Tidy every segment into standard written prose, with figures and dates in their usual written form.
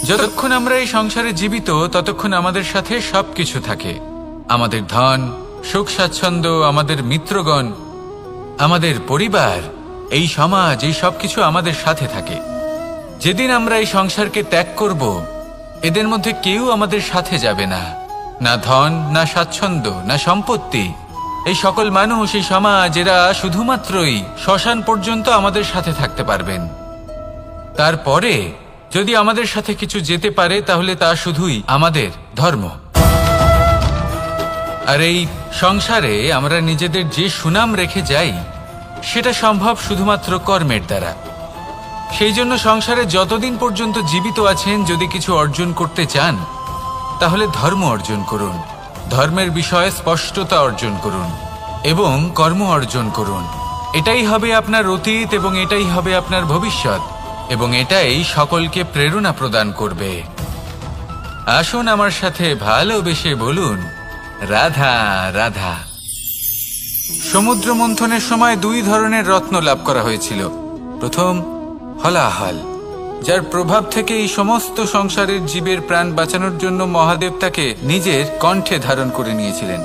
যতক্ষণ আমরা এই সংসারে জীবিত ততক্ষণ আমাদের সাথে সবকিছু থাকে। আমাদের ধন, সুখ স্বাচ্ছন্দ্য, আমাদের মিত্রগণ, আমাদের পরিবার, এই সমাজ, এই সবকিছু আমাদের সাথে থাকে। যেদিন আমরা এই সংসারকে ত্যাগ করব, এদের মধ্যে কেউ আমাদের সাথে যাবে না। না ধন, না স্বাচ্ছন্দ্য, না সম্পত্তি। এই সকল মানুষ, এই সমাজ, এরা শুধুমাত্রই শ্মশান পর্যন্ত আমাদের সাথে থাকতে পারবেন। তারপরে যদি আমাদের সাথে কিছু যেতে পারে তাহলে তা শুধুই আমাদের ধর্ম। আর এই সংসারে আমরা নিজেদের যে সুনাম রেখে যাই সেটা সম্ভব শুধুমাত্র কর্মের দ্বারা। সেই জন্য সংসারে যতদিন পর্যন্ত জীবিত আছেন, যদি কিছু অর্জন করতে চান তাহলে ধর্ম অর্জন করুন, ধর্মের বিষয়ে স্পষ্টতা অর্জন করুন এবং কর্ম অর্জন করুন। এটাই হবে আপনার অতীত এবং এটাই হবে আপনার ভবিষ্যৎ, এবং এটাই সকলকে প্রেরণা প্রদান করবে। আসুন আমার সাথে ভালোবেসে বলুন, রাধা রাধা। সমুদ্র মন্থনের সময় দুই ধরনের রত্ন লাভ করা হয়েছিল। প্রথম হলাহল, যার প্রভাব থেকে এই সমস্ত সংসারের জীবের প্রাণ বাঁচানোর জন্য মহাদেব তাকে নিজের কণ্ঠে ধারণ করে নিয়েছিলেন।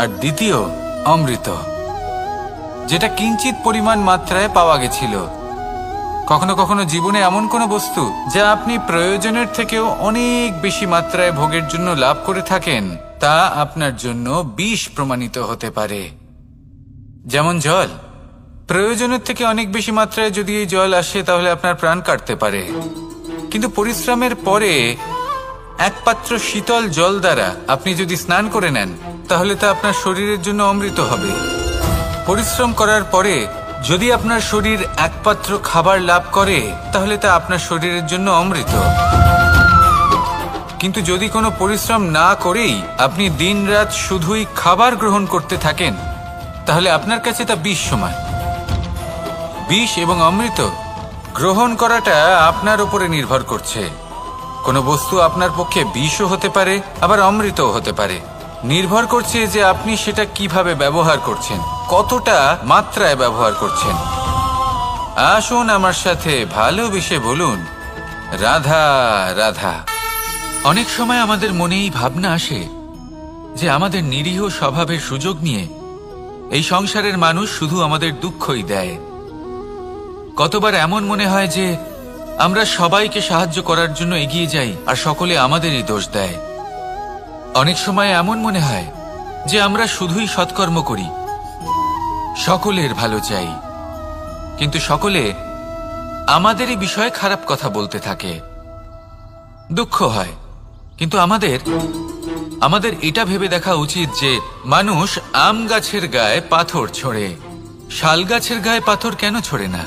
আর দ্বিতীয় অমৃত, যেটা কিঞ্চিত পরিমাণ মাত্রায় পাওয়া গেছিল। কখনো কখনো জীবনে এমন কোনো বস্তু যা আপনি প্রয়োজনের থেকেও অনেক বেশি মাত্রায় ভোগের জন্য লাভ করে থাকেন, তা আপনার জন্য বিষ প্রমাণিত হতে পারে। যেমন জল, প্রয়োজনের থেকে অনেক বেশি মাত্রায় যদি এই জল আসে তাহলে আপনার প্রাণ কাটতে পারে, কিন্তু পরিশ্রমের পরে এক পাত্র শীতল জল দ্বারা আপনি যদি স্নান করে নেন তাহলে তা আপনার শরীরের জন্য অমৃত হবে। পরিশ্রম করার পরে যদি আপনার শরীর এক পাত্র খাবার লাভ করে তাহলে তা আপনার শরীরের জন্য অমৃত। কিন্তু যদি কোনো পরিশ্রম না করেই আপনি দিনরাত শুধুই খাবার গ্রহণ করতে থাকেন তাহলে আপনার কাছে তা বিষ সমান। বিষ এবং অমৃত গ্রহণ করাটা আপনার উপরে নির্ভর করছে। কোনো বস্তু আপনার পক্ষে বিষও হতে পারে, আবার অমৃতও হতে পারে। নির্ভর করছে যে আপনি সেটা কিভাবে ব্যবহার করছেন, কতটা মাত্রায় ব্যবহার করছেন। আসুন আমার সাথে ভালোবেসে বলুন, রাধা রাধা। অনেক সময় আমাদের মনে এই ভাবনা আসে যে আমাদের নিরীহ স্বভাবের সুযোগ নিয়ে এই সংসারের মানুষ শুধু আমাদের দুঃখই দেয়। কতবার এমন মনে হয় যে আমরা সবাইকে সাহায্য করার জন্য এগিয়ে যাই আর সকলে আমাদেরই দোষ দেয়। অনেক সময় এমন মনে হয় যে আমরা শুধুই সৎকর্ম করি, সকলের ভালো চাই, কিন্তু সকলে আমাদেরই বিষয়ে খারাপ কথা বলতে থাকে। দুঃখ হয়, কিন্তু আমাদের এটা ভেবে দেখা উচিত যে মানুষ আম গাছের গায়ে পাথর ছোড়ে, শাল গাছের গায়ে পাথর কেন ছোড়ে না?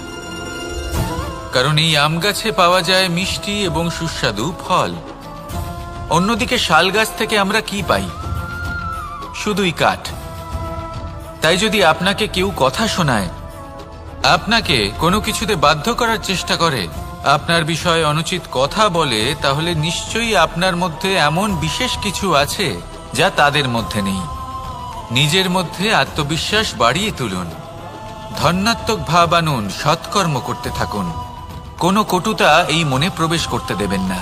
কারণ এই আম গাছে পাওয়া যায় মিষ্টি এবং সুস্বাদু ফল। অন্যদিকে শাল গাছ থেকে আমরা কি পাই? শুধুই কাঠ। তাই যদি আপনাকে কেউ কথা শোনায়, আপনাকে কোনো কিছুতে বাধ্য করার চেষ্টা করে, আপনার বিষয়ে অনুচিত কথা বলে, তাহলে নিশ্চয়ই আপনার মধ্যে এমন বিশেষ কিছু আছে যা তাদের মধ্যে নেই। নিজের মধ্যে আত্মবিশ্বাস বাড়িয়ে তুলুন, ধন্যাত্মক ভাব আনুন, সৎকর্ম করতে থাকুন। কোনো কটুতা এই মনে প্রবেশ করতে দেবেন না।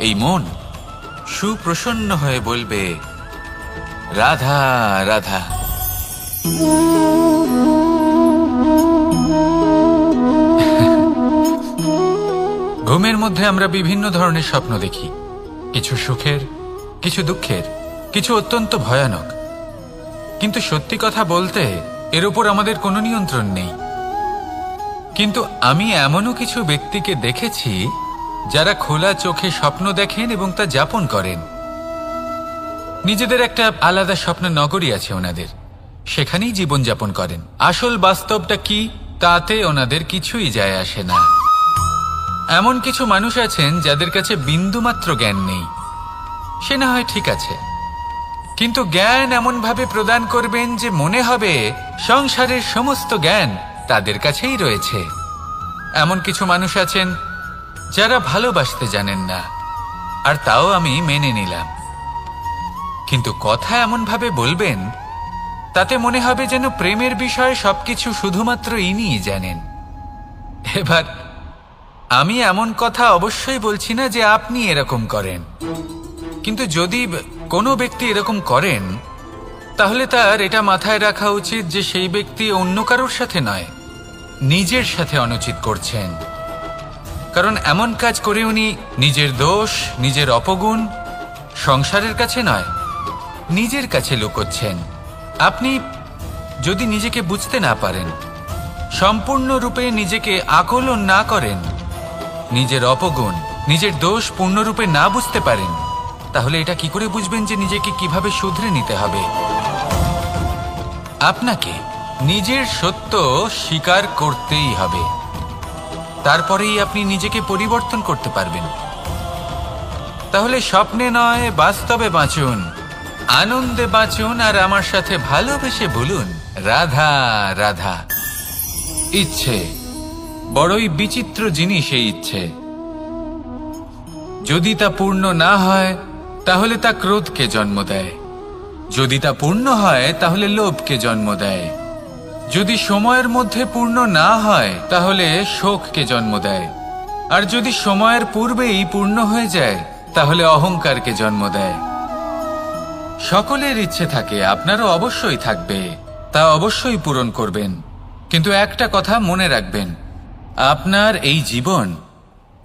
এই মন সুপ্রসন্ন হয়ে বলবে, রাধা রাধা। ঘুমের মধ্যে আমরা বিভিন্ন ধরনের স্বপ্ন দেখি, কিছু সুখের, কিছু দুঃখের, কিছু অত্যন্ত ভয়ানক। কিন্তু সত্যি কথা বলতে এর উপর আমাদের কোনো নিয়ন্ত্রণ নেই। কিন্তু আমি এমনও কিছু ব্যক্তিকে দেখেছি যারা খোলা চোখে স্বপ্ন দেখেন এবং তা যাপন করেন। নিজেদের একটা আলাদা স্বপ্ন নগরী আছে ওনাদের, সেখানেই জীবনযাপন করেন। আসল বাস্তবটা কি তাতে ওনাদের কিছুই যায় আসে না। এমন কিছু মানুষ আছেন যাদের কাছে বিন্দুমাত্র জ্ঞান নেই, সে না হয় ঠিক আছে, কিন্তু জ্ঞান এমনভাবে প্রদান করবেন যে মনে হবে সংসারের সমস্ত জ্ঞান তাদের কাছেই রয়েছে। এমন কিছু মানুষ আছেন যারা ভালোবাসতে জানেন না, আর তাও আমি মেনে নিলাম, কিন্তু কথা এমনভাবে বলবেন তাতে মনে হবে যেন প্রেমের বিষয়ে সবকিছু শুধুমাত্র ইনিই জানেন। এবার আমি এমন কথা অবশ্যই বলছি না যে আপনি এরকম করেন, কিন্তু যদি কোনো ব্যক্তি এরকম করেন তাহলে তার এটা মাথায় রাখা উচিত যে সেই ব্যক্তি অন্য কারোর সাথে নয়, নিজের সাথে অনুচিত করছেন। কারণ এমন কাজ করে উনি নিজের দোষ, নিজের অপগুণ সংসারের কাছে নয়, নিজের কাছে লুকোচ্ছেন। আপনি যদি নিজেকে বুঝতে না পারেন, সম্পূর্ণরূপে নিজেকে আকলন না করেন, নিজের অপগুণ, নিজের দোষ পূর্ণরূপে না বুঝতে পারেন, তাহলে এটা কি করে বুঝবেন যে নিজেকে কিভাবে শুধরে নিতে হবে? আপনাকে নিজের সত্য স্বীকার করতেই হবে, তারপরেই আপনি নিজেকে পরিবর্তন করতে পারবেন। তাহলে স্বপ্নে নয়, বাস্তবে বাঁচুন, আনন্দে বাঁচুন, আর আমার সাথে ভালোবেসে বলুন রাধা রাধা। ইচ্ছে বড়ই বিচিত্র জিনিস। এই ইচ্ছে যদি তা পূর্ণ না হয় তাহলে তা ক্রোধকে জন্ম দেয়, যদি তা পূর্ণ হয় তাহলে লোভকে জন্ম দেয়, যদি সময়ের মধ্যে পূর্ণ না হয় তাহলে শোককে জন্ম দেয়, আর যদি সময়ের পূর্বেই পূর্ণ হয়ে যায় তাহলে অহংকারকে জন্ম দেয়। সকলের ইচ্ছে থাকে, আপনারও অবশ্যই থাকবে, তা অবশ্যই পূরণ করবেন। কিন্তু একটা কথা মনে রাখবেন, আপনার এই জীবন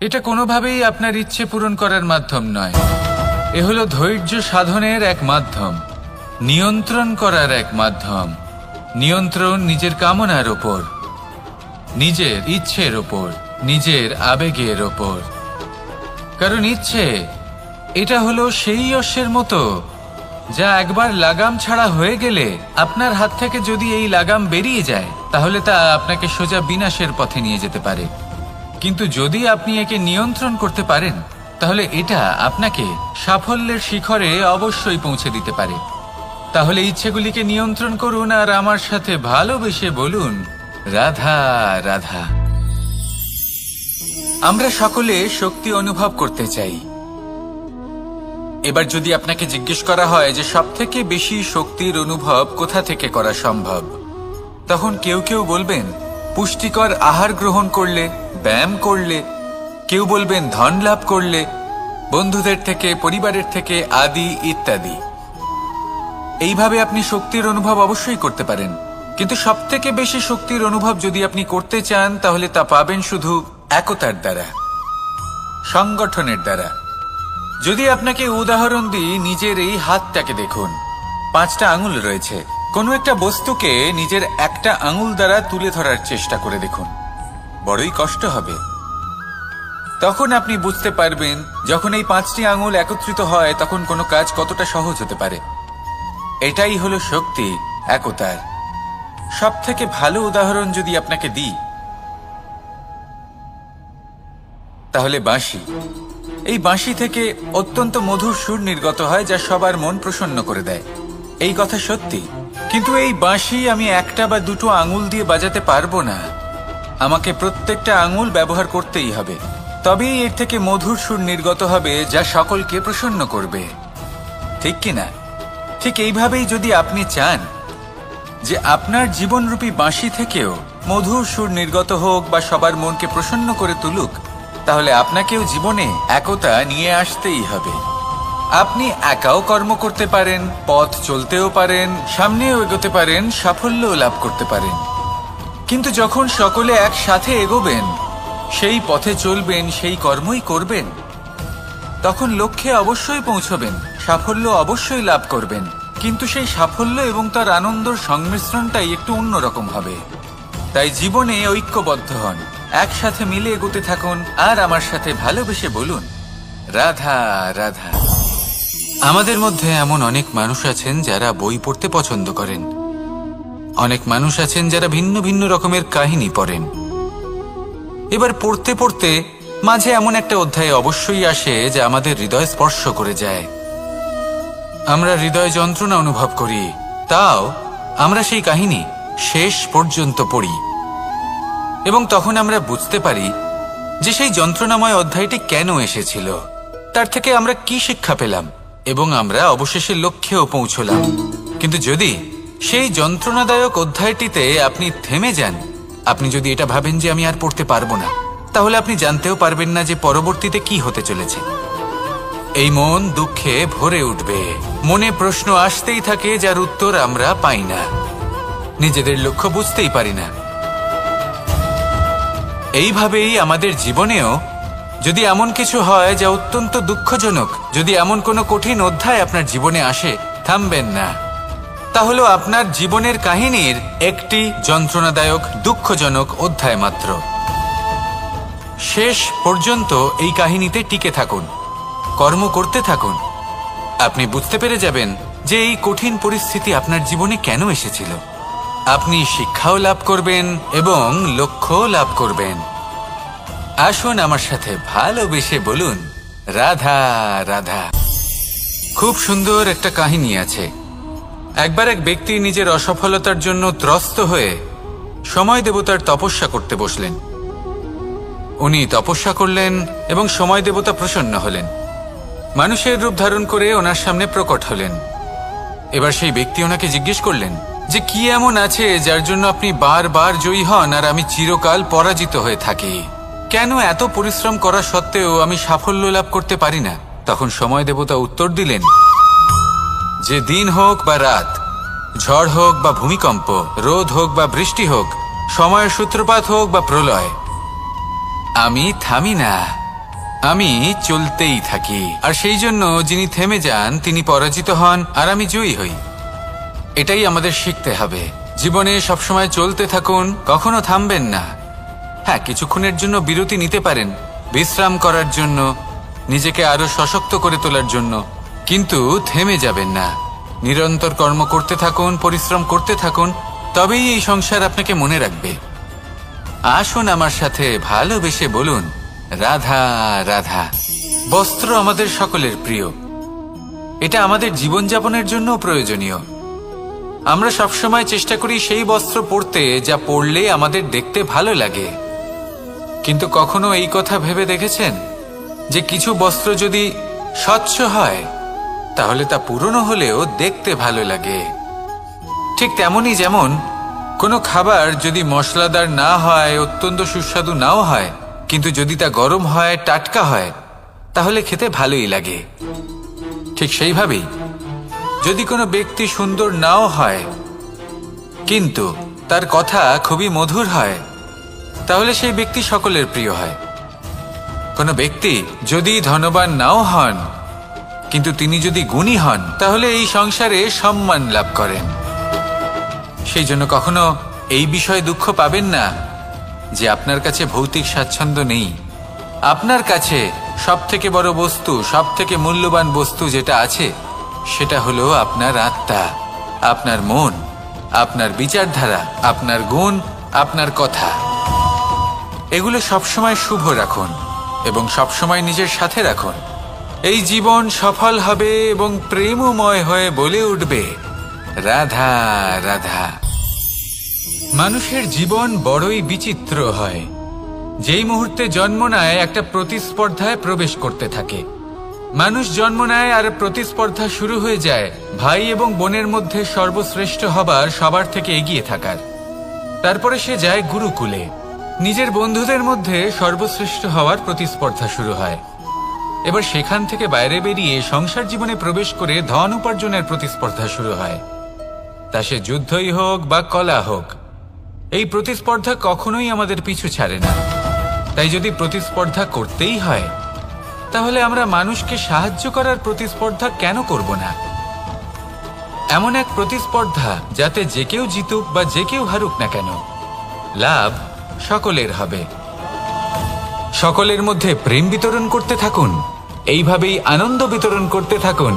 এটা কোনোভাবেই আপনার ইচ্ছে পূরণ করার মাধ্যম নয়। এ হলো ধৈর্য সাধনের এক মাধ্যম, নিয়ন্ত্রণ করার এক মাধ্যম। নিয়ন্ত্রণ নিজের কামনার ওপর, নিজের ইচ্ছের ওপর, নিজের আবেগের ওপর। কারণ ইচ্ছে এটা হলো সেই অশ্বের মতো যা একবার লাগাম ছাড়া হয়ে গেলে, আপনার হাত থেকে যদি এই লাগাম বেরিয়ে যায় তাহলে তা আপনাকে সোজা বিনাশের পথে নিয়ে যেতে পারে। কিন্তু যদি আপনি একে নিয়ন্ত্রণ করতে পারেন তাহলে এটা আপনাকে সাফল্যের শিখরে অবশ্যই পৌঁছে দিতে পারে। তাহলে ইচ্ছেগুলিকে নিয়ন্ত্রণ করুন আর আমার সাথে ভালোবেসে বলুন রাধা রাধা। আমরা সকলে শক্তি অনুভব করতে চাই। এবার যদি আপনাকে জিজ্ঞেস করা হয় যে সবথেকে বেশি শক্তির অনুভব কোথা থেকে করা সম্ভব, তখন কেউ কেউ বলবেন পুষ্টিকর আহার গ্রহণ করলে, ব্যায়াম করলে, কেউ বলবেন ধন লাভ করলে, বন্ধুদের থেকে, পরিবারের থেকে, আদি ইত্যাদি। এইভাবে আপনি শক্তির অনুভব অবশ্যই করতে পারেন, কিন্তু সবথেকে বেশি শক্তির অনুভব যদি আপনি করতে চান তাহলে তা পাবেন শুধু একতার দ্বারা, সংগঠনের দ্বারা। যদি আপনাকে উদাহরণ দিই, নিজের এই হাতটাকে দেখুন, 5টা আঙুল রয়েছে। কোনো একটা বস্তুকে নিজের একটা আঙুল দ্বারা তুলে ধরার চেষ্টা করে দেখুন, বড়ই কষ্ট হবে। তখন আপনি বুঝতে পারবেন যখন এই 5টি আঙুল একত্রিত হয় তখন কোনো কাজ কতটা সহজ হতে পারে। এটাই হলো শক্তি, একতার। সবথেকে ভালো উদাহরণ যদি আপনাকে দিই তাহলে বাঁশি। এই বাঁশি থেকে অত্যন্ত মধুর সুর নির্গত হয় যা সবার মন প্রসন্ন করে দেয়। এই কথা সত্যি, কিন্তু এই বাঁশি আমি একটা বা দুটো আঙুল দিয়ে বাজাতে পারবো না। আমাকে প্রত্যেকটা আঙুল ব্যবহার করতেই হবে, তবেই এর থেকে মধুর সুর নির্গত হবে যা সকলকে প্রসন্ন করবে, ঠিক কিনা? ঠিক এইভাবেই যদি আপনি চান যে আপনার জীবনরূপী বাঁশি থেকেও মধুর সুর নির্গত হোক বা সবার মনকে প্রসন্ন করে তুলুক, তাহলে আপনাকেও জীবনে একতা নিয়ে আসতেই হবে। আপনি একাও কর্ম করতে পারেন, পথ চলতেও পারেন, সামনেও এগোতে পারেন, সাফল্যও লাভ করতে পারেন। কিন্তু যখন সকলে একসাথে এগোবেন, সেই পথে চলবেন, সেই কর্মই করবেন, তখন লক্ষ্যে অবশ্যই পৌঁছবেন, সাফল্য অবশ্যই লাভ করবেন। কিন্তু সেই সাফল্য এবং তার আনন্দর সংমিশ্রণটাই একটু অন্যরকম হবে। তাই জীবনে ঐক্যবদ্ধ হন, একসাথে মিলে এগোতে থাকুন, আর আমার সাথে ভালোবেসে বলুন রাধা রাধা। আমাদের মধ্যে এমন অনেক মানুষ আছেন যারা বই পড়তে পছন্দ করেন, অনেক মানুষ আছেন যারা ভিন্ন ভিন্ন রকমের কাহিনী পড়েন। এবার পড়তে পড়তে মাঝে এমন একটা অধ্যায় অবশ্যই আসে যা আমাদের হৃদয় স্পর্শ করে যায়। আমরা হৃদয় যন্ত্রণা অনুভব করি, তাও আমরা সেই কাহিনী শেষ পর্যন্ত পড়ি, এবং তখন আমরা বুঝতে পারি যে সেই যন্ত্রণাময় অধ্যায়টি কেন এসেছিল, তার থেকে আমরা কি শিক্ষা পেলাম, এবং আমরা অবশেষে লক্ষ্যেও পৌঁছলাম। কিন্তু যদি সেই যন্ত্রণাদায়ক অধ্যায়টিতে আপনি থেমে যান, আপনি যদি এটা ভাবেন যে আমি আর পড়তে পারবো না, তাহলে আপনি জানতেও পারবেন না যে পরবর্তীতে কি হতে চলেছে। এই মন দুঃখে ভরে উঠবে, মনে প্রশ্ন আসতেই থাকে যার উত্তর আমরা পাই না, নিজেদের লক্ষ্য বুঝতেই পারি না। এইভাবেই আমাদের জীবনেও যদি এমন কিছু হয় যা অত্যন্ত দুঃখজনক, যদি এমন কোনো কঠিন অধ্যায় আপনার জীবনে আসে, থামবেন না। তাহলে আপনার জীবনের কাহিনীর একটি যন্ত্রণাদায়ক দুঃখজনক অধ্যায় মাত্র। শেষ পর্যন্ত এই কাহিনীতে টিকে থাকুন, কর্ম করতে থাকুন। আপনি বুঝতে পেরে যাবেন যে এই কঠিন পরিস্থিতি আপনার জীবনে কেন এসেছিল। আপনি শিক্ষাও লাভ করবেন এবং লক্ষ্যও লাভ করবেন। আসুন আমার সাথে ভালোবেসে বলুন, রাধা রাধা। খুব সুন্দর একটা কাহিনী আছে। একবার এক ব্যক্তি নিজের অসফলতার জন্য ত্রস্ত হয়ে সময় দেবতার তপস্যা করতে বসলেন। উনি তপস্যা করলেন এবং সময় দেবতা প্রসন্ন হলেন, মানুষের রূপ ধারণ করে ওনার সামনে প্রকট হলেন। এবার সেই ব্যক্তি ওনাকে জিজ্ঞেস করলেন যে কি এমন আছে যার জন্য আপনি বারবার জয়ী হন আর আমি চিরকাল পরাজিত হয়ে থাকি? কেন এত পরিশ্রম করা সত্ত্বেও আমি সাফল্য লাভ করতে পারি না? তখন সময় দেবতা উত্তর দিলেন যে দিন হোক বা রাত, ঝড় হোক বা ভূমিকম্প, রোদ হোক বা বৃষ্টি হোক, সময়ের সূত্রপাত হোক বা প্রলয়, আমি থামি না, আমি চলতেই থাকি। আর সেই জন্য যিনি থেমে যান তিনি পরাজিত হন আর আমি জয়ী হই। এটাই আমাদের শিখতে হবে। জীবনে সবসময় চলতে থাকুন, কখনো থামবেন না। হ্যাঁ, কিছুক্ষণের জন্য বিরতি নিতে পারেন, বিশ্রাম করার জন্য, নিজেকে আরো সশক্ত করে তোলার জন্য, কিন্তু থেমে যাবেন না। নিরন্তর কর্ম করতে থাকুন, পরিশ্রম করতে থাকুন, তবেই এই সংসার আপনাকে মনে রাখবে। আসুন আমার সাথে ভালোবেসে বলুন, রাধা রাধা। বস্ত্র আমাদের সকলের প্রিয়, এটা আমাদের জীবনযাপনের জন্য প্রয়োজনীয়। আমরা সবসময় চেষ্টা করি সেই বস্ত্র পরতে যা পরলে আমাদের দেখতে ভালো লাগে। কিন্তু কখনো এই কথা ভেবে দেখেছেন যে কিছু বস্ত্র যদি স্বচ্ছ হয় তাহলে তা পুরনো হলেও দেখতে ভালো লাগে? ঠিক তেমনই যেমন কোনো খাবার যদি মশলাদার না হয়, অত্যন্ত সুস্বাদু নাও হয়, কিন্তু যদি তা গরম হয়, টাটকা হয়, তাহলে খেতে ভালোই লাগে। ঠিক সেইভাবেই যদি কোনো ব্যক্তি সুন্দর নাও হয় কিন্তু তার কথা খুবই মধুর হয়, তাহলে সেই ব্যক্তি সকলের প্রিয় হয়। কোনো ব্যক্তি যদি ধনবান নাও হন কিন্তু তিনি যদি গুণী হন, তাহলে এই সংসারে সম্মান লাভ করেন। সেই জন্য কখনো এই বিষয়ে দুঃখ পাবেন না যে আপনার কাছে ভৌতিক স্বাচ্ছন্দ্য নেই। আপনার কাছে সবথেকে বড় বস্তু, সবথেকে মূল্যবান বস্তু যেটা আছে সেটা হলো আপনার আত্মা, আপনার মন, আপনার বিচারধারা, আপনার গুণ, আপনার কথা। এগুলো সবসময় শুভ রাখুন এবং সবসময় নিজের সাথে রাখুন। এই জীবন সফল হবে এবং প্রেমময় হয়ে বলে উঠবে, রাধা রাধা। মানুষের জীবন বড়ই বিচিত্র হয়। যেই মুহূর্তে জন্ম নেয় একটা প্রতিস্পর্ধায় প্রবেশ করতে থাকে। মানুষ জন্ম নেয় আর প্রতিস্পর্ধা শুরু হয়ে যায় ভাই এবং বোনের মধ্যে সর্বশ্রেষ্ঠ হবার, সবার থেকে এগিয়ে থাকার। তারপরে সে যায় গুরুকুলে, নিজের বন্ধুদের মধ্যে সর্বশ্রেষ্ঠ হওয়ার প্রতিস্পর্ধা শুরু হয়। এবার সেখান থেকে বাইরে বেরিয়ে সংসার জীবনে প্রবেশ করে ধন উপার্জনের প্রতিস্পর্ধা শুরু হয়। তা সে যুদ্ধই হোক বা কলা হোক, এই প্রতিস্পর্ধা কখনোই আমাদের পিছু ছাড়ে না। তাই যদি প্রতিস্পর্ধা করতেই হয় তাহলে আমরা মানুষকে সাহায্য করার প্রতিস্পর্ধা কেন করব না? এমন এক প্রতিস্পর্ধা যাতে যে কেউ জিতুক বা যে কেউ হারুক না কেন, লাভ সকলের হবে। সকলের মধ্যে প্রেম বিতরণ করতে থাকুন, এইভাবেই আনন্দ বিতরণ করতে থাকুন।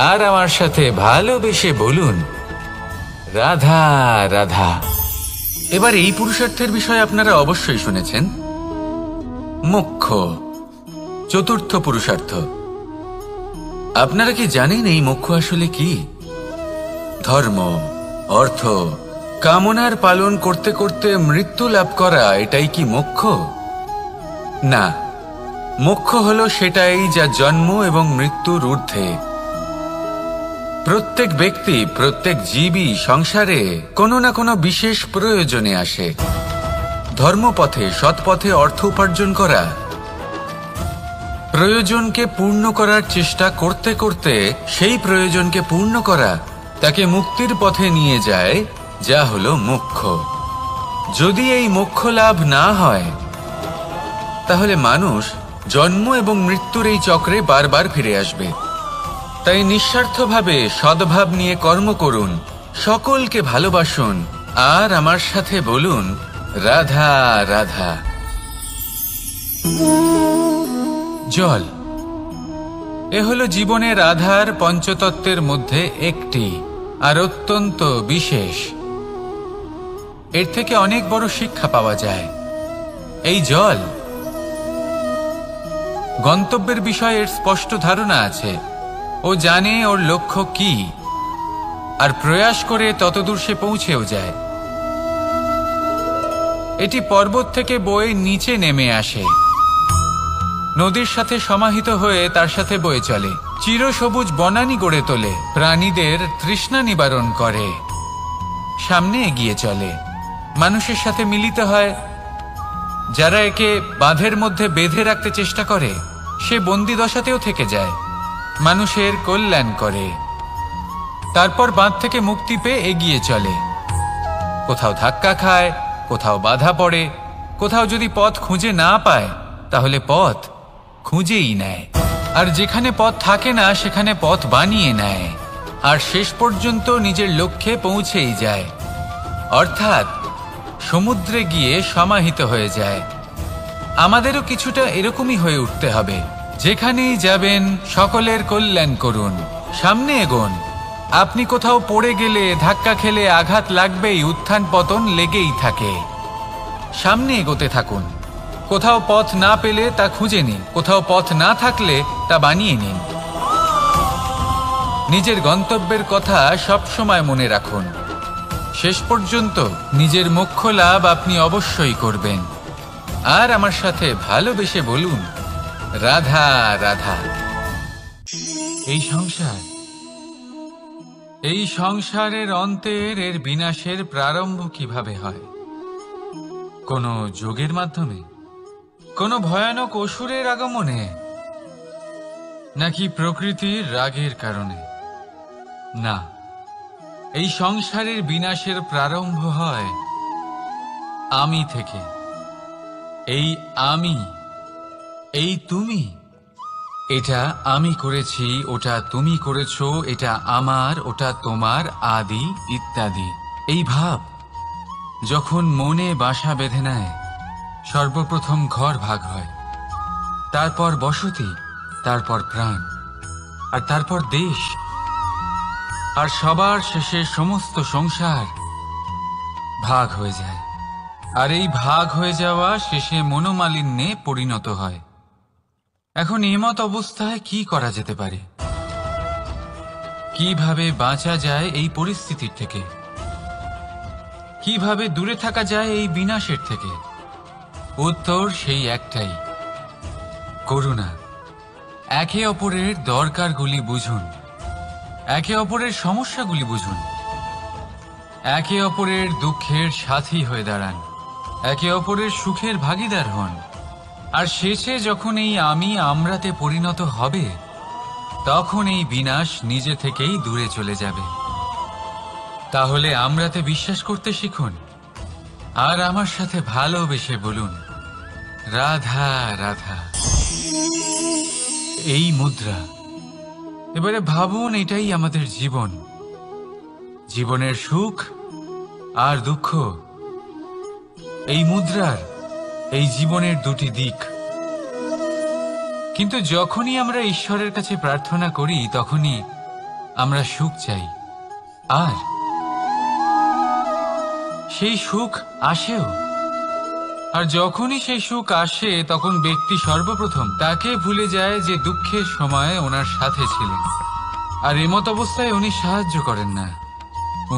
আর আমার সাথে ভালোবেসে বলুন, রাধা রাধা। এবার এই পুরুষার্থের বিষয়ে আপনারা অবশ্যই শুনেছেন, মোক্ষ, চতুর্থ পুরুষার্থ। আপনারা কি জানেন এই মোক্ষ আসলে কি? ধর্ম, অর্থ, কামনার পালন করতে করতে মৃত্যু লাভ করা, এটাই কি মোক্ষ? না, মোক্ষ হলো সেটাই যা জন্ম এবং মৃত্যুর ঊর্ধ্বে। প্রত্যেক ব্যক্তি, প্রত্যেক জীবই সংসারে কোনো না কোনো বিশেষ প্রয়োজনে আসে। ধর্মপথে সৎপথে অর্থ উপার্জন করা, প্রয়োজনকে পূর্ণ করার চেষ্টা করতে করতে সেই প্রয়োজনকে পূর্ণ করা তাকে মুক্তির পথে নিয়ে যায়, যা হলো মোক্ষ। যদি এই মোক্ষ লাভ না হয় তাহলে মানুষ জন্ম এবং মৃত্যুর এই চক্রে বারবার ফিরে আসবে। তাই নিঃস্বার্থভাবে সদ্ভাব নিয়ে কর্ম করুন, সকলকে ভালোবাসুন, আর আমার সাথে বলুন রাধা রাধা। জল এ হলো জীবনের আধার পঞ্চতত্ত্বের মধ্যে একটি, আর অত্যন্ত বিশেষ। এর থেকে অনেক বড় শিক্ষা পাওয়া যায়। এই জল গন্তব্যের বিষয়ে এর স্পষ্ট ধারণা আছে। ও জানে ওর লক্ষ্য কি, আর প্রয়াস করে ততদূর সে পৌঁছেও যায়। এটি পর্বত থেকে বয়ে নিচে নেমে আসে, নদীর সাথে সমাহিত হয়ে তার সাথে বয়ে চলে, চিরসবুজ বনানী গড়ে তোলে, প্রাণীদের তৃষ্ণা নিবারণ করে, সামনে এগিয়ে চলে, মানুষের সাথে মিলিত হয়। যারা একে বাঁধের মধ্যে বেঁধে রাখতে চেষ্টা করে সে বন্দি দশাতেও থেকে যায়, মানুষের কল্যাণ করে। তারপর বাঁধ থেকে মুক্তি পেয়ে এগিয়ে চলে, কোথাও ধাক্কা খায়, কোথাও বাধা পড়ে, কোথাও যদি পথ খুঁজে না পায় তাহলে পথ খুঁজেই নেয়, আর যেখানে পথ থাকে না সেখানে পথ বানিয়ে নেয়, আর শেষ পর্যন্ত নিজের লক্ষ্যে পৌঁছেই যায়, অর্থাৎ সমুদ্রে গিয়ে সমাহিত হয়ে যায়। আমাদেরও কিছুটা এরকমই হয়ে উঠতে হবে। যেখানেই যাবেন সকলের কল্যাণ করুন, সামনে এগোন। আপনি কোথাও পড়ে গেলে, ধাক্কা খেলে আঘাত লাগবেই, উত্থান পতন লেগেই থাকে। সামনে এগোতে থাকুন। কোথাও পথ না পেলে তা খুঁজে নিন, কোথাও পথ না থাকলে তা বানিয়ে নিন। নিজের গন্তব্যের কথা সব সময় মনে রাখুন। শেষ পর্যন্ত নিজের মোক্ষ লাভ আপনি অবশ্যই করবেন। আর আমার সাথে ভালোবেসে বলুন রাধা রাধা। এই সংসারের অন্তের এর বিনাশের প্রারম্ভ কিভাবে হয়? কোন যোগের মাধ্যমে, কোন ভয়ানক অসুরের আগমনে, নাকি প্রকৃতির রাগের কারণে? না, এই সংসারের বিনাশের প্রারম্ভ হয় আমি থেকে। এই আমি, এই তুমি, এটা আমি করেছি, ওটা তুমি করেছো, এটা আমার, ওটা তোমার, আদি ইত্যাদি। এই ভাব যখন মনে বাসা বেঁধে নেয়, সর্বপ্রথম ঘর ভাগ হয়, তারপর বসতি, তারপর প্রাণ, আর তারপর দেশ, আর সবার শেষে সমস্ত সংসার ভাগ হয়ে যায়। আর এই ভাগ হয়ে যাওয়া শেষে মনোমালিন্যে পরিণত হয়। এখন এমত অবস্থায় কি করা যেতে পারে? কিভাবে বাঁচা যায় এই পরিস্থিতির থেকে? কিভাবে দূরে থাকা যায় এই বিনাশের থেকে? উত্তর সেই একটাই, করুণা। একে অপরের দরকারগুলি বুঝুন, একে অপরের সমস্যাগুলি বুঝুন, একে অপরের দুঃখের সাথী হয়ে দাঁড়ান, একে অপরের সুখের ভাগীদার হন। আর শেষে যখন এই আমি আমরাতে পরিণত হবে, তখন এই বিনাশ নিজে থেকেই দূরে চলে যাবে। তাহলে আমরাতে বিশ্বাস করতে শিখুন, আর আমার সাথে ভালোবেসে বলুন রাধা রাধা। এই মুদ্রা, এবারে ভাবুন এটাই আমাদের জীবন, জীবনের সুখ আর দুঃখ। এই মুদ্রার, এই জীবনের দুটি দিক। কিন্তু যখনই আমরা ঈশ্বরের কাছে প্রার্থনা করি তখনই আমরা সুখ চাই, আর সেই সুখ আসেও। আর যখনই সেই সুখ আসে তখন ব্যক্তি সর্বপ্রথম তাকে ভুলে যায় যে দুঃখের সময় ওনার সাথে ছিলেন। আর এমত অবস্থায় উনি সাহায্য করেন না,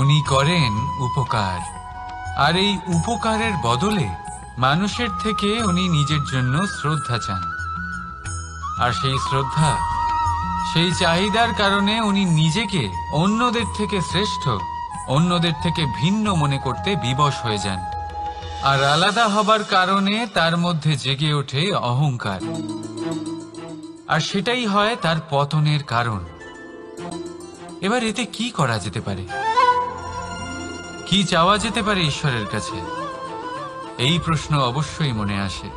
উনি করেন উপকার। আর এই উপকারের বদলে মানুষের থেকে উনি নিজের জন্য শ্রদ্ধা চান। আর সেই শ্রদ্ধা, সেই চাহিদার কারণে উনি নিজেকে অন্যদের থেকে শ্রেষ্ঠ, অন্যদের থেকে ভিন্ন মনে করতে বিবশ হয়ে যান। আর আলাদা হবার কারণে তার মধ্যে জেগে ওঠে অহংকার, আর সেটাই হয় তার পতনের কারণ। এবার এতে কি করা যেতে পারে? কি চাওয়া যেতে পারে ঈশ্বরের কাছে? এই প্রশ্ন অবশ্যই মনে আসে।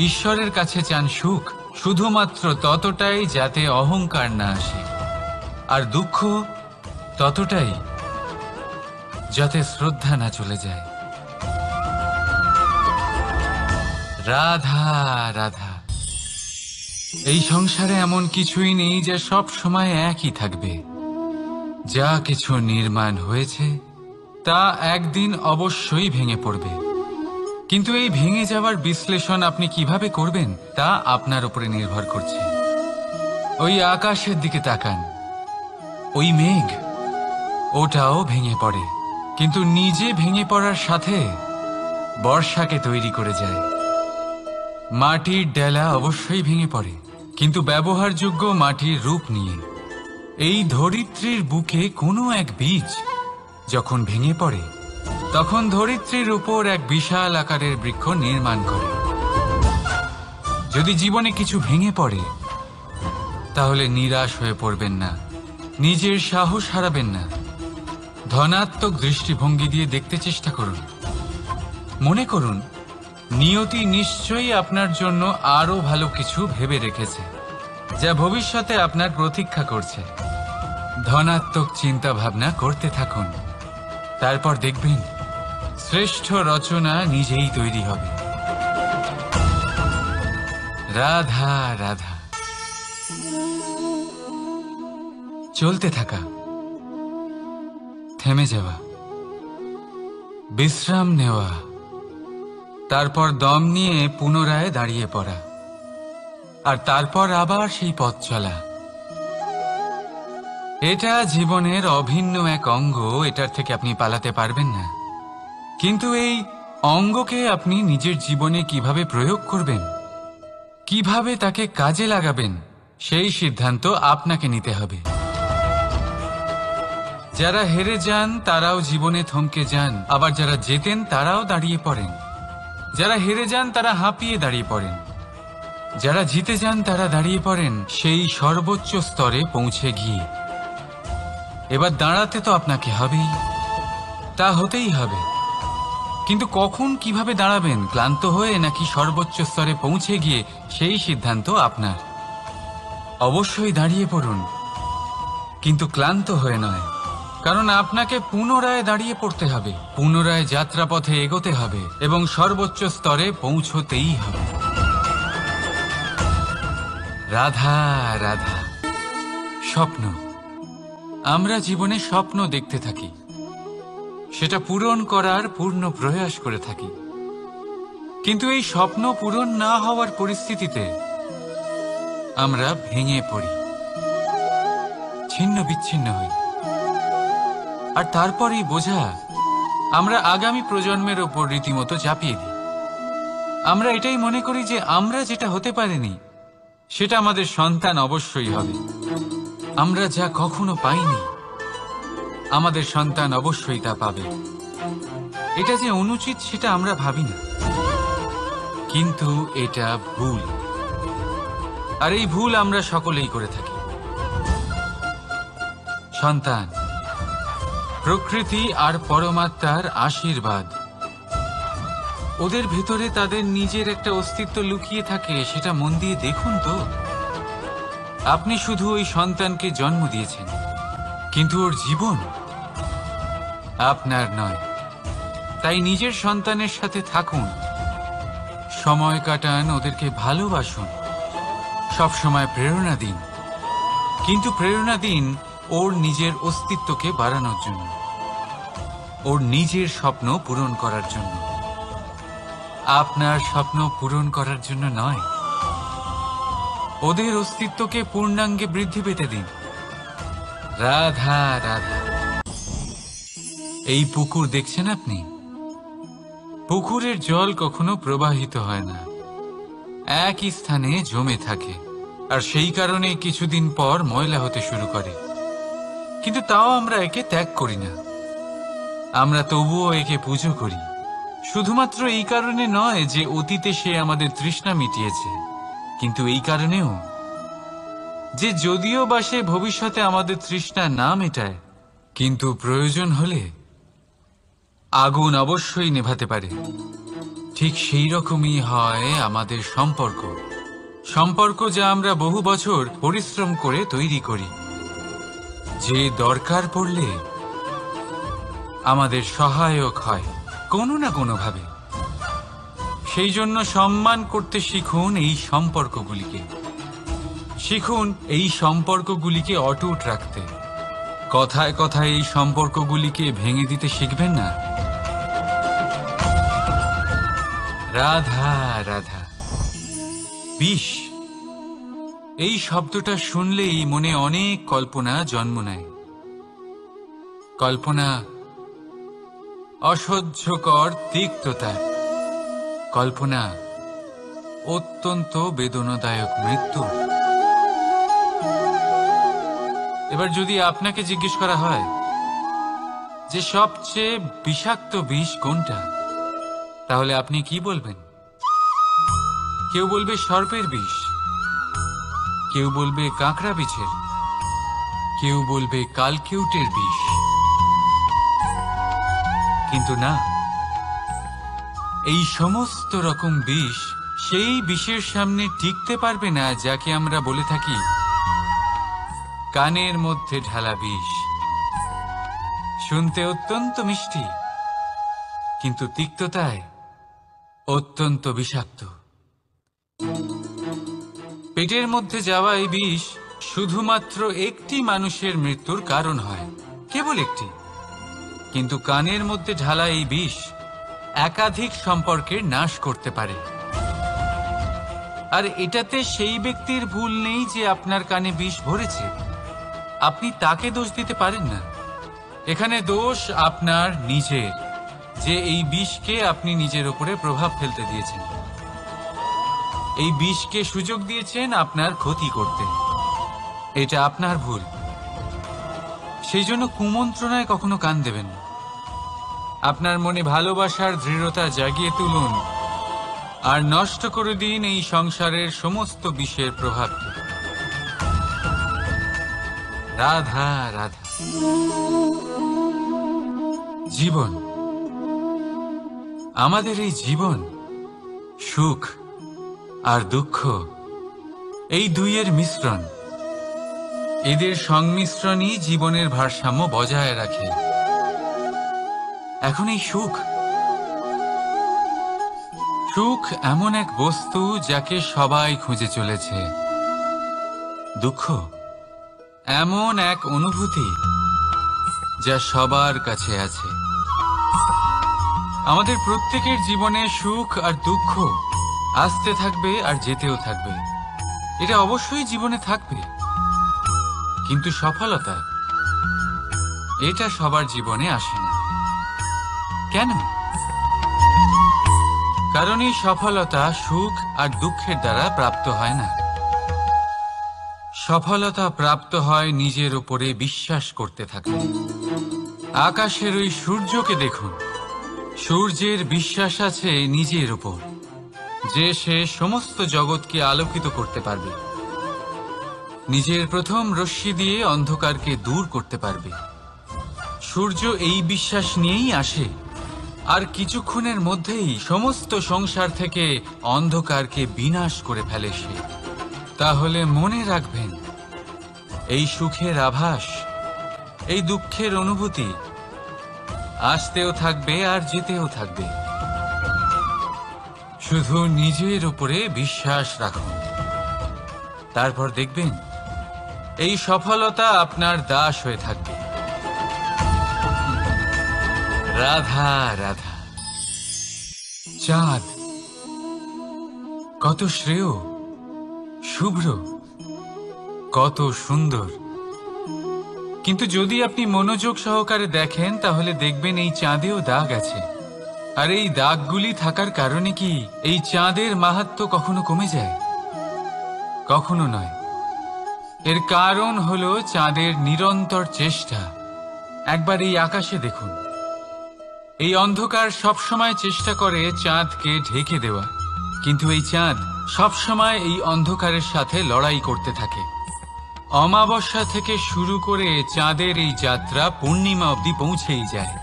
ঈশ্বরের কাছে চান সুখ, শুধুমাত্র ততটাই যাতে অহংকার না আসে, আর দুঃখ ততটাই যাতে শ্রদ্ধা না চলে যায়। রাধা রাধা। এই সংসারে এমন কিছুই নেই যে সব সময় একই থাকবে। যা কিছু নির্মাণ হয়েছে তা একদিন অবশ্যই ভেঙে পড়বে, কিন্তু এই ভেঙে যাওয়ার বিশ্লেষণ আপনি কিভাবে করবেন তা আপনার উপরে নির্ভর করছে। ওই আকাশের দিকে তাকান, ওই মেঘ, ওটাও ভেঙে পড়ে, কিন্তু নিজে ভেঙে পড়ার সাথে বর্ষাকে তৈরি করে যায়। মাটির ডেলা অবশ্যই ভেঙে পড়ে, কিন্তু ব্যবহারযোগ্য মাটির রূপ নিয়ে। এই ধরিত্রীর বুকে কোনো এক বীজ যখন ভেঙে পড়ে, তখন ধরিত্রীর উপর এক বিশাল আকারের বৃক্ষ নির্মাণ করে। যদি জীবনে কিছু ভেঙে পড়ে, তাহলে নিরাশ হয়ে পড়বেন না, নিজের সাহস হারাবেন না। ধনাত্মক দৃষ্টিভঙ্গি দিয়ে দেখতে চেষ্টা করুন। মনে করুন, নিয়তি নিশ্চয়ই আপনার জন্য আরো ভালো কিছু ভেবে রেখেছে, যা ভবিষ্যতে আপনার প্রতীক্ষা করছে। ধনাত্মক চিন্তা ভাবনা করতে থাকুন, তারপর দেখবেন শ্রেষ্ঠ রচনা নিজেই তৈরি হবে। রাধা রাধা। চলতে থাকা, থেমে যাওয়া, বিশ্রাম নেওয়া, তারপর দম নিয়ে পুনরায় দাঁড়িয়ে পড়া, আর তারপর আবার সেই পথ চলা। এটা জীবনের অভিন্ন এক অঙ্গ, এটার থেকে আপনি পালাতে পারবেন না। কিন্তু এই অঙ্গকে আপনি নিজের জীবনে কিভাবে প্রয়োগ করবেন, কিভাবে তাকে কাজে লাগাবেন, সেই সিদ্ধান্ত আপনাকে নিতে হবে। যারা হেরে যান তারাও জীবনে থমকে যান, আবার যারা জেতেন তারাও দাঁড়িয়ে পড়েন। যারা হেরে যান তারা হাঁপিয়ে দাঁড়িয়ে পড়েন, যারা জিতে যান তারা দাঁড়িয়ে পড়েন সেই সর্বোচ্চ স্তরে পৌঁছে গিয়ে। এবার দাঁড়াতে তো আপনাকে হবেই, তা হতেই হবে, কিন্তু কখন কিভাবে দাঁড়াবেন, ক্লান্ত হয়ে নাকি সর্বোচ্চ স্তরে পৌঁছে গিয়ে, সেই সিদ্ধান্ত আপনার। অবশ্যই দাঁড়িয়ে পড়ুন, কিন্তু ক্লান্ত হয়ে নয়, কারণ আপনাকে পুনরায় দাঁড়িয়ে পড়তে হবে, পুনরায় যাত্রাপথে এগোতে হবে এবং সর্বোচ্চ স্তরে পৌঁছতেই হবে। রাধা রাধা। স্বপ্ন, আমরা জীবনে স্বপ্ন দেখতে থাকি, সেটা পূরণ করার পূর্ণ প্রয়াস করে থাকি, কিন্তু এই স্বপ্ন পূরণ না হওয়ার পরিস্থিতিতে আমরা ভেঙে পড়ি, ছিন্ন বিচ্ছিন্ন হই, আর তারপর এই বোঝা আমরা আগামী প্রজন্মের ওপর রীতিমতো চাপিয়ে দিই। আমরা এটাই মনে করি যে আমরা যেটা হতে পারিনি সেটা আমাদের সন্তান অবশ্যই হবে। আমরা যা কখনো পাইনি আমাদের সন্তান অবশ্যই তা পাবে। এটা যে অনুচিত সেটা আমরা ভাবি না, কিন্তু এটা ভুল, আর এই ভুল আমরা সকলেই করে থাকি। সন্তান প্রকৃতি আর পরমাত্মার আশীর্বাদ, ওদের ভেতরে তাদের নিজের একটা অস্তিত্ব লুকিয়ে থাকে, সেটা মন দিয়ে দেখুন তো। আপনি শুধু ওই সন্তানকে জন্ম দিয়েছেন, কিন্তু ওর জীবন আপনার নয়। তাই নিজের সন্তানের সাথে থাকুন, সময় কাটান, ওদেরকে ভালোবাসুন, সবসময় প্রেরণা দিন, কিন্তু প্রেরণা দিন ওর নিজের অস্তিত্বকে বাড়ানোর জন্য, ওর নিজের স্বপ্ন পূরণ করার জন্য, আপনার স্বপ্ন পূরণ করার জন্য নয়। ওদের অস্তিত্বকে পূর্ণাঙ্গে বৃদ্ধি পেতে দিন। রাধা রাধা। এই পুকুর দেখছেন আপনি, পুকুরের জল কখনো প্রবাহিত হয় না, একই স্থানে জমে থাকে, আর সেই কারণে কিছুদিন পর ময়লা হতে শুরু করে, কিন্তু তাও আমরা একে ত্যাগ করি না, আমরা তবুও একে পুজো করি, শুধুমাত্র এই কারণে নয় যে অতীতে সে আমাদের তৃষ্ণা মিটিয়েছে, কিন্তু এই কারণেও যে যদিও বা সে ভবিষ্যতে আমাদের তৃষ্ণা না মেটায়, কিন্তু প্রয়োজন হলে আগুন অবশ্যই নেভাতে পারে। ঠিক সেই রকমই হয় আমাদের সম্পর্ক যা আমরা বহু বছর পরিশ্রম করে তৈরি করি, যে দরকার পড়লে আমাদের সহায়ক হয় কোনো না কোনোভাবে। সেই জন্য সম্মান করতে শিখুন এই সম্পর্কগুলিকে, শিখুন এই সম্পর্কগুলিকে অটুট রাখতে। কথায় কথায় এই সম্পর্কগুলিকে ভেঙে দিতে শিখবেন না। রাধা রাধা। বিষ, এই শব্দটা শুনলেই মনে অনেক কল্পনা জন্ম নেয়। কল্পনা অসহ্যকর তিক্ততা, কল্পনা অত্যন্ত বেদনাদায়ক মৃত্যু। এবার যদি আপনাকে জিজ্ঞেস করা হয় যে সবচেয়ে বিষাক্ত বিষ কোনটা, তাহলে আপনি কি বলবেন? কেউ বলবে সর্পের বিষ, কেউ বলবে কাঁকড়া বিছের, কেউ বলবে কালকিউটের বিষ। কিন্তু না, এই সমস্ত রকম বিষ সেই বিষের সামনে টিকতে পারবে না যাকে আমরা বলে থাকি কানের মধ্যে ঢালা বিষ। শুনতে অত্যন্ত মিষ্টি, কিন্তু তিক্ততায় অত্যন্ত বিষাক্ত। পেটের মধ্যে যাওয়া এই বিষ শুধুমাত্র একটি মানুষের মৃত্যুর কারণ হয়, কেবল একটি। কিন্তু কানের মধ্যে ঢালা এই বিষ একাধিক সম্পর্কের নাশ করতে পারে। আর এটাতে সেই ব্যক্তির ভুল নেই যে আপনার কানে বিষ ভরেছে, আপনি তাকে দোষ দিতে পারেন না। এখানে দোষ আপনার নিজের, যে এই বিষকে আপনি নিজের উপরে প্রভাব ফেলতে দিয়েছেন, এই বিষকে সুযোগ দিয়েছেন আপনার ক্ষতি করতে। এটা আপনার ভুল। সেই জন্য কুমন্ত্রণায় কখনো কান দেবেন না। আপনার মনে ভালোবাসার দৃঢ়তা জাগিয়ে তুলুন আর নষ্ট করে দিন এই সংসারের সমস্ত বিষের প্রভাবকে। রাধা রাধা। জীবন, আমাদের এই জীবন, সুখ আর দুঃখ, এই দুইয়ের মিশ্রণ। এদের সংমিশ্রণই জীবনের ভারসাম্য বজায় রাখে। এখন এই সুখ এমন এক বস্তু যাকে সবাই খুঁজে চলেছে। দুঃখ এমন এক অনুভূতি যা সবার কাছে আছে। আমাদের প্রত্যেকের জীবনে সুখ আর দুঃখ আসতে থাকবে আর যেতেও থাকবে। এটা অবশ্যই জীবনে থাকবে, কিন্তু সফলতা এটা সবার জীবনে আসে না। কেন? কারণ এই সফলতা সুখ আর দুঃখের দ্বারা প্রাপ্ত হয় না। সফলতা প্রাপ্ত হয় নিজের উপরে বিশ্বাস করতে থাকলে। আকাশের ওই সূর্যকে দেখুন, সূর্যের বিশ্বাস আছে নিজের উপর যে সে সমস্ত জগৎকে আলোকিত করতে পারবে, নিজের প্রথম রশ্মি দিয়ে অন্ধকারকে দূর করতে পারবে। সূর্য এই বিশ্বাস নিয়েই আসে, আর কিছুক্ষণের মধ্যেই সমস্ত সংসার থেকে অন্ধকারকে বিনাশ করে ফেলে সে। তাহলে মনে রাখবেন, এই সুখের আভাস, এই দুঃখের অনুভূতি আসতেও থাকবে আর যেতেও থাকবে। শুধু নিজের উপরে বিশ্বাস রাখুন, তারপর দেখবেন এই সফলতা আপনার দাস হয়ে থাকবে। রাধা রাধা। চাঁদ কত শ্রেয়, শুভ্র, কত সুন্দর, কিন্তু যদি আপনি মনোযোগ সহকারে দেখেন তাহলে দেখবেন এই চাঁদেও দাগ আছে। আর এই দাগগুলি থাকার কারণে কি এই চাঁদের মাহাত্ম্য কখনো কমে যায়? কখনো নয়। এর কারণ হলো চাঁদের নিরন্তর চেষ্টা। একবার এই আকাশে দেখুন, এই অন্ধকার সবসময় চেষ্টা করে চাঁদকে ঢেকে দেওয়া, কিন্তু এই চাঁদ সবসময় এই অন্ধকারের সাথে লড়াই করতে থাকে। অমাবস্যা থেকে শুরু করে চাঁদের এই যাত্রা পূর্ণিমা অবধি পৌঁছেই যায়,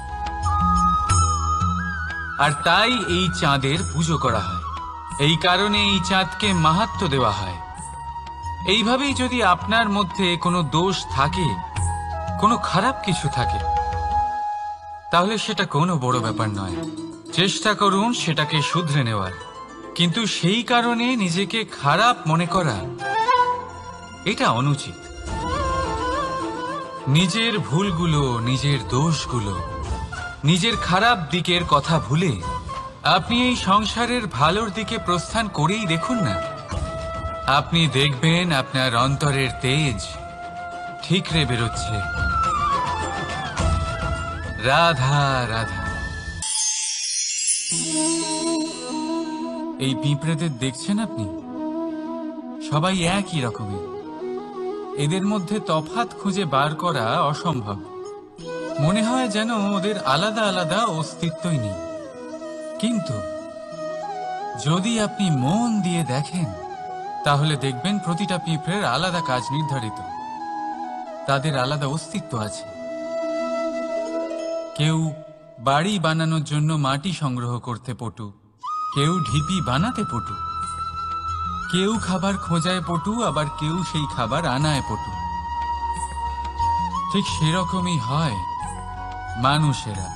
আর তাই এই চাঁদের পুজো করা হয়। এই কারণে এই চাঁদকে মাহাত্ম্য দেওয়া হয়। এইভাবেই যদি আপনার মধ্যে কোনো দোষ থাকে, কোনো খারাপ কিছু থাকে, তাহলে সেটা কোনো বড় ব্যাপার নয়। চেষ্টা করুন সেটাকে শুধরে নেওয়ার, কিন্তু সেই কারণে নিজেকে খারাপ মনে করা এটা অনুচিত। নিজের ভুলগুলো, নিজের দোষগুলো, নিজের খারাপ দিকের কথা ভুলে আপনি এই সংসারের ভালোর দিকে প্রস্থান করেই দেখুন না। আপনি দেখবেন আপনার অন্তরের তেজ ঠিকরে বেরোচ্ছে। রাধা রাধা। এই পিঁপড়েদের দেখছেন আপনি? সবাই একই রকমের। এদের মধ্যে তফাৎ খুঁজে বার করা অসম্ভব। মনে হয় যেন ওদের আলাদা আলাদা অস্তিত্বই নেই। কিন্তু যদি আপনি মন দিয়ে দেখেন, তাহলে দেখবেন প্রতিটা পিঁপড়ের আলাদা কাজ নির্ধারিত। তাদের আলাদা অস্তিত্ব আছে। কেউ বাড়ি বানানোর জন্য মাটি সংগ্রহ করতে পটু, কেউ ঢিপি বানাতে পটু, কেউ খাবার খোঁজায় পটু, আবার কেউ সেই খাবার আনায় পটু। ঠিক সেরকমই হয় মানুষেরা।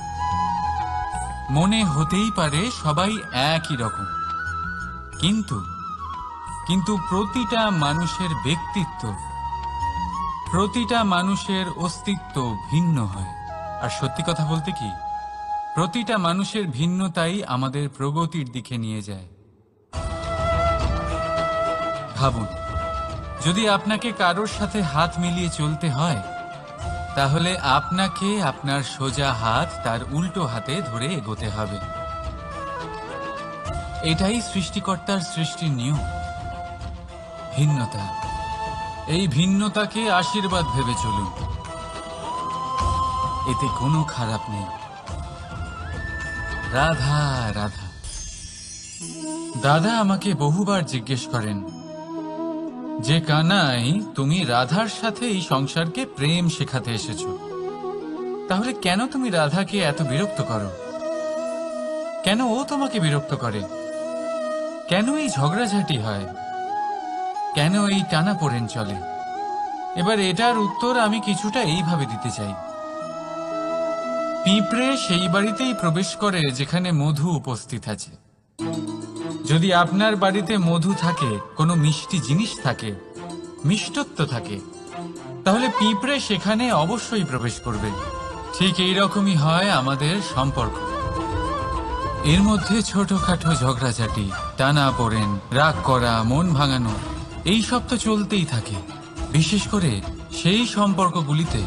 মনে হতেই পারে সবাই একই রকম, কিন্তু প্রতিটা মানুষের ব্যক্তিত্ব, প্রতিটা মানুষের অস্তিত্ব ভিন্ন হয়। আর সত্যি কথা বলতে কি, প্রতিটা মানুষের ভিন্নতাই আমাদের প্রগতির দিকে নিয়ে যায়। ভাবুন, যদি আপনাকে কারোর সাথে হাত মিলিয়ে চলতে হয়, তাহলে আপনাকে আপনার সোজা হাত তার উল্টো হাতে ধরে এগোতে হবে। এটাই সৃষ্টিকর্তার সৃষ্টির নিয়ম। ভিন্নতা, এই ভিন্নতাকে আশীর্বাদ ভেবে চলুন। এতে কোনো খারাপ নেই। রাধা রাধা। দাদা আমাকে বহুবার জিজ্ঞেস করেন যে, কানাই, তুমি রাধার সাথে এই সংসারকে প্রেম শেখাতে এসেছো, তাহলে কেন তুমি রাধাকে এত বিরক্ত করো? কেন ও তোমাকে বিরক্ত করে? কেন এই ঝগড়াঝাটি হয়? কেন এই টানাপোড়েন চলে? এবার এটার উত্তর আমি কিছুটা এইভাবে দিতে চাই। পিঁপড়ে সেই বাড়িতেই প্রবেশ করে যেখানে মধু উপস্থিত আছে। যদি আপনার বাড়িতে মধু থাকে, কোনো মিষ্টি জিনিস থাকে, মিষ্টত্ব থাকে, তাহলে পিঁপড়ে সেখানে অবশ্যই প্রবেশ করবে। ঠিক এইরকমই হয় আমাদের সম্পর্ক। এর মধ্যে ছোটখাটো ঝগড়াঝাটি, টানাপোড়েন, রাগ করা, মন ভাঙানো, এই সব তো চলতেই থাকে। বিশেষ করে সেই সম্পর্কগুলিতে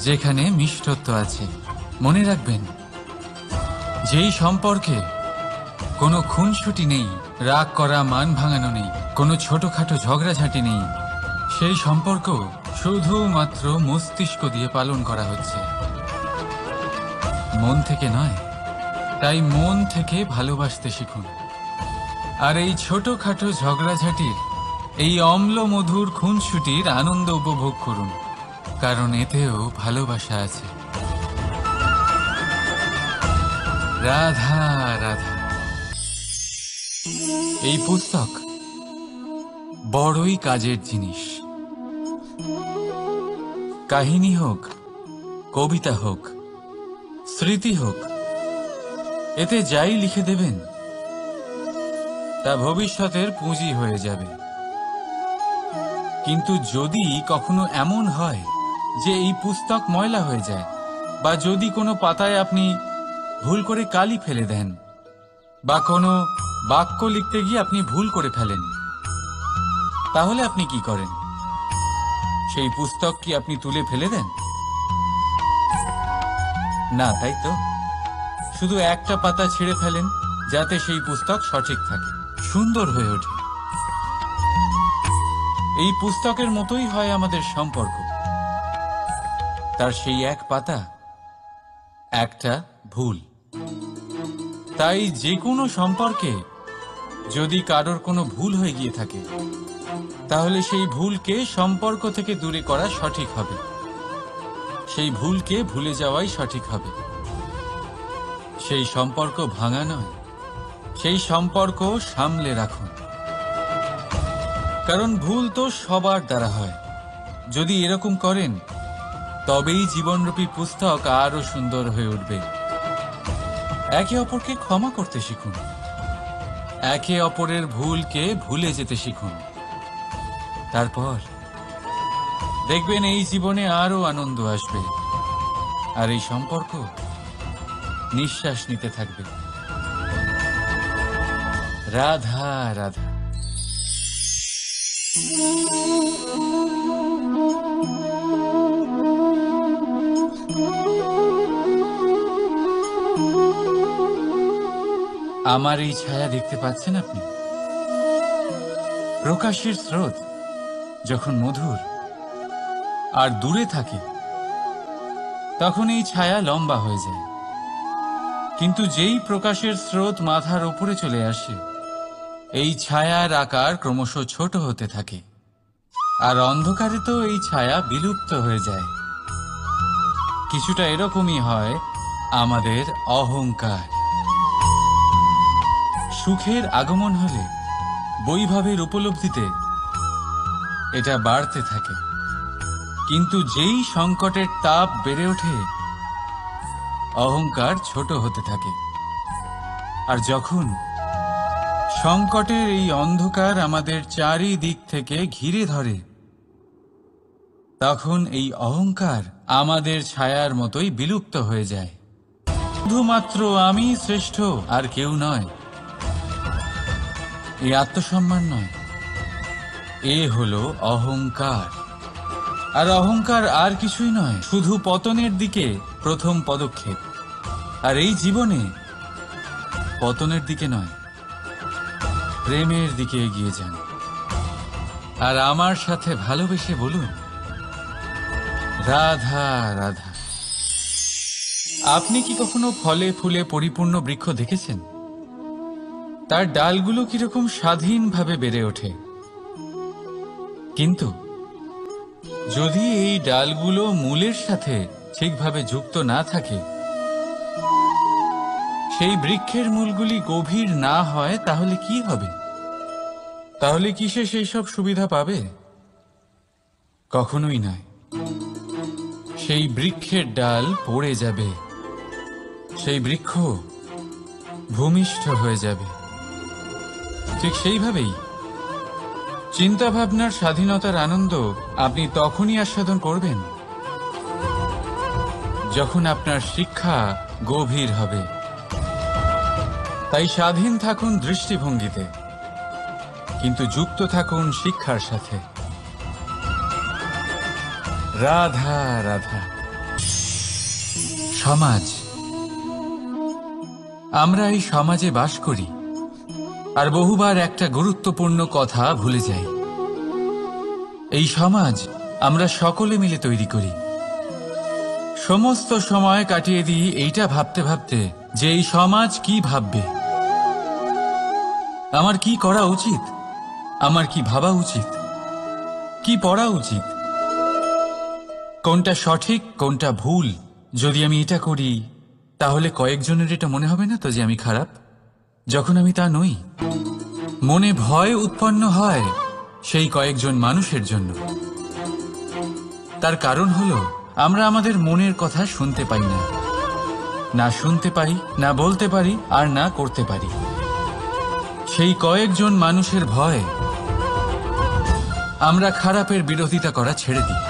যেখানে মিষ্টত্ব আছে। মনে রাখবেন, যেই সম্পর্কে কোনো খুনসুটি নেই, রাগ করা, মান ভাঙানো নেই, কোনো ছোটখাটো ঝগড়াঝাটি নেই, সেই সম্পর্ক শুধুমাত্র মস্তিষ্ক দিয়ে পালন করা হচ্ছে, মন থেকে নয়। তাই মন থেকে ভালোবাসতে শিখুন। আর এই ছোটখাটো ঝগড়াঝাটির, এই অম্ল মধুর খুনসুটির আনন্দ উপভোগ করুন, কারণ এতেও ভালোবাসা আছে। রাধা রাধা। এই পুস্তক বড়ই কাজের জিনিস। কাহিনী হোক, কবিতা হোক, স্মৃতি হোক, এতে যাই লিখে দেবেন তা ভবিষ্যতের পুঁজি হয়ে যাবে। কিন্তু যদি কখনো এমন হয় যে এই পুস্তক ময়লা হয়ে যায়, বা যদি কোনো পাতায় আপনি ভুল করে কালি ফেলে দেন, বা কোনো বাক্য লিখতে গিয়ে আপনি ভুল করে ফেলেন, তাহলে আপনি কি করেন? সেই পুস্তক কি আপনি তুলে ফেলে দেন? না, তাই তো। শুধু একটা পাতা ছিঁড়ে ফেলেন, যাতে সেই পুস্তক সঠিক থাকে, সুন্দর হয়ে ওঠে। এই পুস্তকের মতোই হয় আমাদের সম্পর্ক। তার সেই এক পাতা, একটা ভুল, তাই যে কোনো সম্পর্কে যদি কারোর কোনো ভুল হয়ে গিয়ে থাকে, তাহলে সেই ভুলকে সম্পর্ক থেকে দূরে করা সঠিক হবে। সেই ভুলকে ভুলে যাওয়াই সঠিক হবে। সেই সম্পর্ক ভাঙা নয়, সেই সম্পর্ক সামলে রাখুন। কারণ ভুল তো সবার দ্বারা হয়। যদি এরকম করেন, তবেই জীবনরূপী পুস্তক আরো সুন্দর হয়ে উঠবে। একে অপরকে ক্ষমা করতে শিখুন। একে অপরের ভুলকে ভুলে যেতে শিখুন। তারপর দেখবেন এই জীবনে আরো আনন্দ আসবে, আর এই সম্পর্ক নিঃশ্বাস নিতে থাকবে। রাধা রাধা। আমার এই ছায়া দেখতে পাচ্ছেন আপনি? প্রকাশের স্রোত যখন মধুর আর দূরে থাকে, তখন এই ছায়া লম্বা হয়ে যায়। কিন্তু যেই প্রকাশের স্রোত মাথার উপরে চলে আসে, এই ছায়ার আকার ক্রমশ ছোট হতে থাকে, আর অন্ধকারে তো এই ছায়া বিলুপ্ত হয়ে যায়। কিছুটা এরকমই হয় আমাদের অহংকার। সুখের আগমন হলে, বৈভবের উপলব্ধিতে এটা বাড়তে থাকে। কিন্তু যেই সংকটের তাপ বেড়ে ওঠে, অহংকার ছোট হতে থাকে। আর যখন সংকটের এই অন্ধকার আমাদের চারিদিক থেকে ঘিরে ধরে, তখন এই অহংকার আমাদের ছায়ার মতোই বিলুপ্ত হয়ে যায়। শুধুমাত্র আমি শ্রেষ্ঠ, আর কেউ নয়, এই আত্মসম্মান নয়, এ হলো অহংকার। আর অহংকার আর কিছুই নয়, শুধু পতনের দিকে প্রথম পদক্ষেপ। আর এই জীবনে পতনের দিকে নয়, প্রেমের দিকে এগিয়ে যান। আর আমার সাথে ভালোবেসে বলুন, রাধা রাধা। আপনি কি কখনো ফলে ফুলে পরিপূর্ণ বৃক্ষ দেখেছেন? তার ডালগুলো কিরকম স্বাধীনভাবে বেড়ে ওঠে। কিন্তু যদি এই ডালগুলো মূলের সাথে ঠিকভাবে যুক্ত না থাকে, সেই বৃক্ষের মূলগুলি গভীর না হয়, তাহলে কি হবে? তাহলে কি সে সেই সব সুবিধা পাবে? কখনোই নয়। সেই বৃক্ষের ডাল পড়ে যাবে, সেই বৃক্ষ ভূমিষ্ঠ হয়ে যাবে। ঠিক সেইভাবেই চিন্তা ভাবনার স্বাধীনতার আনন্দ আপনি তখনই আস্বাদন করবেন, যখন আপনার শিক্ষা গভীর হবে। তাই স্বাধীন থাকুন দৃষ্টিভঙ্গিতে, কিন্তু যুক্ত থাকুন শিক্ষার সাথে। রাধা রাধা। সমাজ, আমরা এই সমাজে বাস করি, আর বহুবার একটা গুরুত্বপূর্ণ কথা ভুলে যাই। এই সমাজ আমরা সকলে মিলে তৈরি করি। সমস্ত সময় কাটিয়ে দিই এইটা ভাবতে ভাবতে যে এই সমাজ কি ভাববে, আমার কি করা উচিত, আমার কি ভাবা উচিত, কি পড়া উচিত, কোনটা সঠিক কোনটা ভুল। যদি আমি এটা করি, তাহলে কয়েকজনের এটা মনে হবে না তো যে আমি খারাপ, যখন আমি তা নই। মনে ভয় উৎপন্ন হয় সেই কয়েকজন মানুষের জন্য। তার কারণ হলো, আমরা আমাদের মনের কথা শুনতে পাই না, না শুনতে পারি, না বলতে পারি, আর না করতে পারি। সেই কয়েকজন মানুষের ভয় আমরা খারাপের বিরোধিতা করা ছেড়ে দিই।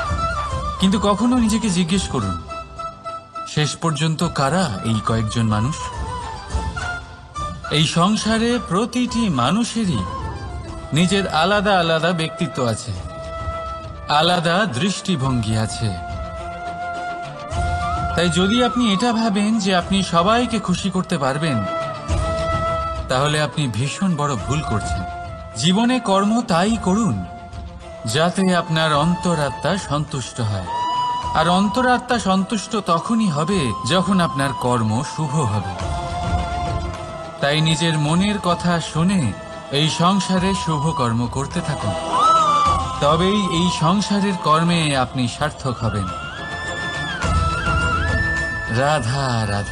কিন্তু কখনো নিজেকে জিজ্ঞেস করুন, শেষ পর্যন্ত কারা এই কয়েকজন মানুষ? এই সংসারে প্রতিটি মানুষেরই নিজের আলাদা আলাদা ব্যক্তিত্ব আছে, আলাদা দৃষ্টিভঙ্গি আছে। তাই যদি আপনি এটা ভাবেন যে আপনি সবাইকে খুশি করতে পারবেন, তাহলে আপনি ভীষণ বড় ভুল করছেন। জীবনে কর্ম তাই করুন যাতে আপনার অন্তরাত্মা সন্তুষ্ট হয়। আর অন্তরাত্মা সন্তুষ্ট তখনই হবে যখন আপনার কর্ম শুভ হবে। তাই নিজের মনের কথা শুনে এই সংসারে শুভ কর্ম করতে থাকুন, তবেই এই সংসারের কর্মে আপনি সার্থক হবেন। রাধা রাধা।